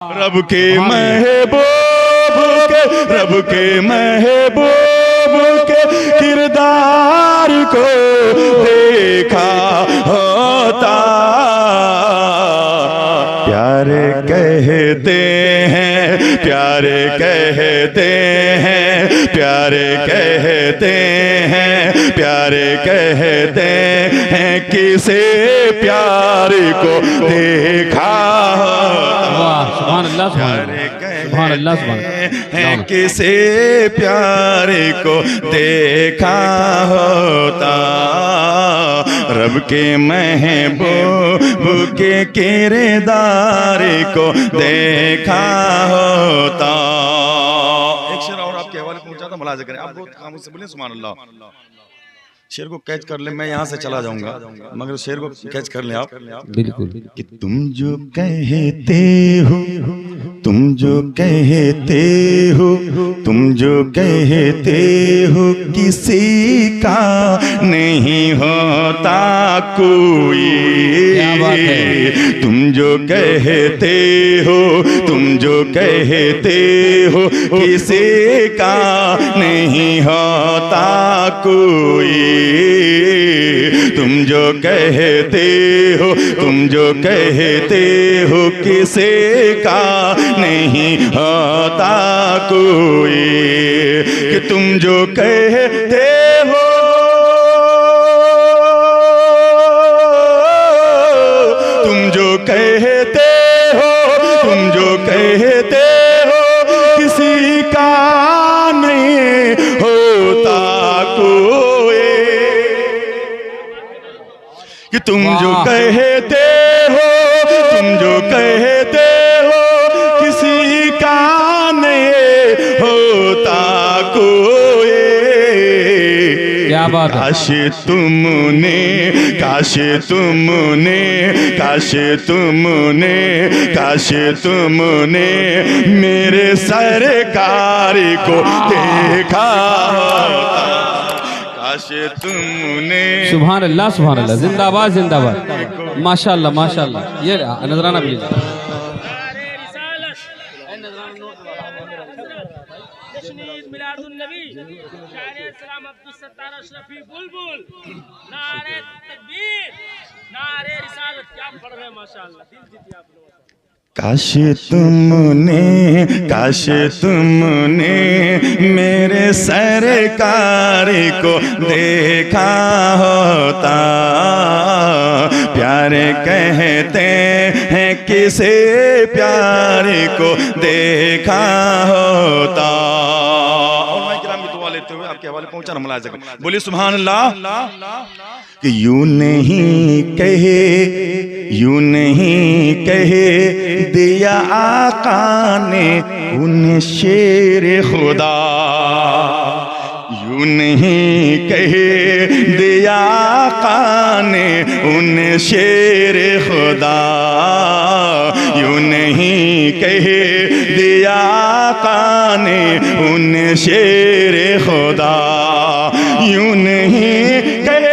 रब के महबूब के किरदार को देखा होता। प्यारे कहते हैं, प्यारे कहते हैं, प्यारे कहते हैं, प्यारे कहते हैं, किसे प्यार को देखा है, किसे प्यारे को देखा होता। रब के महबूब के किरदार को देखा होता। एक शेर और आपके हवाले पहुंचा था, मुलाज़ा करें। आप बहुत खामोश से बोले सुभान अल्लाह। शेर को कैच कर ले, मैं यहाँ से चला जाऊंगा, मगर शेर को कैच कर ले आप। बिल्कुल। कि तुम जो कहते हो, तुम जो कहते हो, तुम जो कहते हो, किसी का नहीं होता कोई। क्या बात है। तुम जो कहते हो, तुम जो कहते हो, किसी का नहीं होता कोई। तुम जो कहते हो, तुम जो कहते हो, किसी का नहीं होता कोई। कि तुम जो कहते हो, तुम जो कहते हो, तुम जो कहते हो, किसी का नहीं होता कोई। कि तुम जो कहते हो, तुम जो कहते हो, किसी का नहीं होता कोई। क्या बात है। काश तुमने, काश तुमने, काश तुमने, काश तुमने मेरे सरकार को देखा होता। काश तुमने। सुभान अल्लाह, सुभान अल्लाह। जिंदाबाद, जिंदाबाद। माशाअल्लाह, माशाअल्लाह। ये नजराना भी लीजिए। काश तुमने, काश तुमने मेरे सरकार को देखा होता। प्यारे कहते हैं, किसे प्यारे को देखा होता। और मैं किराम की दुआ लेते हुए आपके हवाले पहुंचाना मुलाज़ा करें। बोलिए सुभान अल्लाह। कि यूं नहीं कहे, यूं नहीं कहे दिया आका ने उन्हें शेर खुदा। यूं नहीं कहे दिया आका ने उन्हें शेर खुदा। यूं नहीं कहे दिया आका ने उन्हें शेर खुदा। यूं नहीं कहे,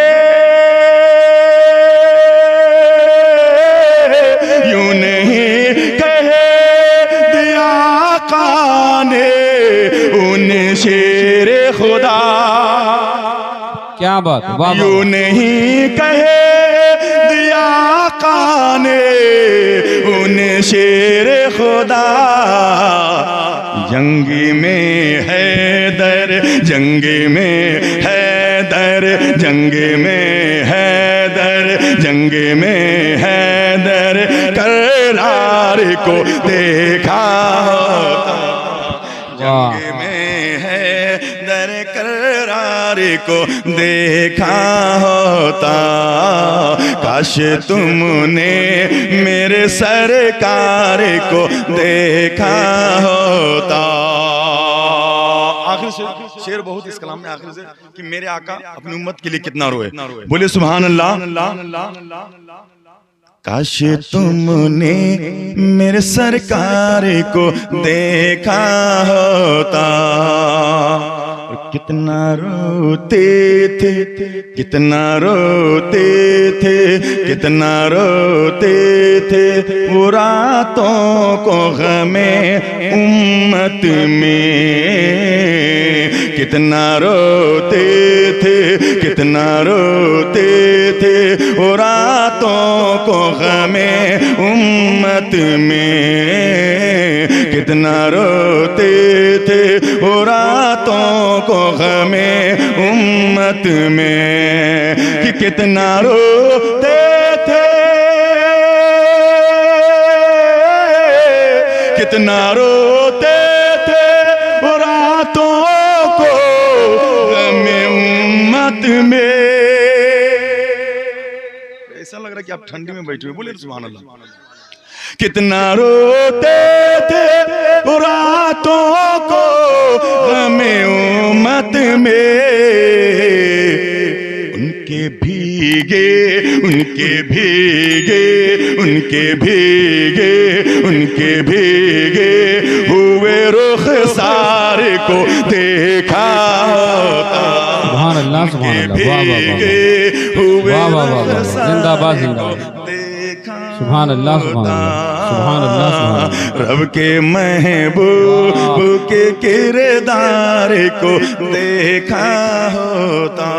शेर खुदा। क्या बात। यूं नहीं कहे दिया आका ने उन्हें शेर खुदा। जंगी में हैदर, जंगी में हैदर, जंगी में हैदर, जंगी में हैदर करार को देखा होता। जंगी में हैदर करार को देखा होता। काश तुमने मेरे सरकार को देखा होता। आखिर शेर बहुत इस कलाम में आखिर से कि मेरे आका अपनी उम्मत के लिए कितना रोए। बोले सुभान अल्लाह। काश तुमने मेरे सरकार को देखा होता। कितना रोते थे, कितना रोते थे, कितना रोते थे वो रातों को गमे उम्मत में। कितना रोते थे, कितना रोते थे वो रातों को गमे उम्मत में। कितना रोते थे वो रातों को गमे उम्मत में। कि कितना रोते थे, कितना रोते थे वो रातों को गमे उम्मत में। ऐसा लग रहा है कि आप ठंडी में बैठे हुए, बोले सुभान अल्लाह। कितना रोते थे वो रातों को गमे उम्मत में। उनके भीगे, उनके भीगे, उनके भीगे, उनके भीगे हुए रुखसार को देखा होता। सुभान अल्लाह, सुभान अल्लाह, वाह वाह वाह वाह वाह, जिंदाबाद जिंदाबाद, सुभान अल्लाह, सुभान अल्लाह, सुभान अल्लाह, सुभान अल्लाह। रब के महबूब के किरदार को देखा होता।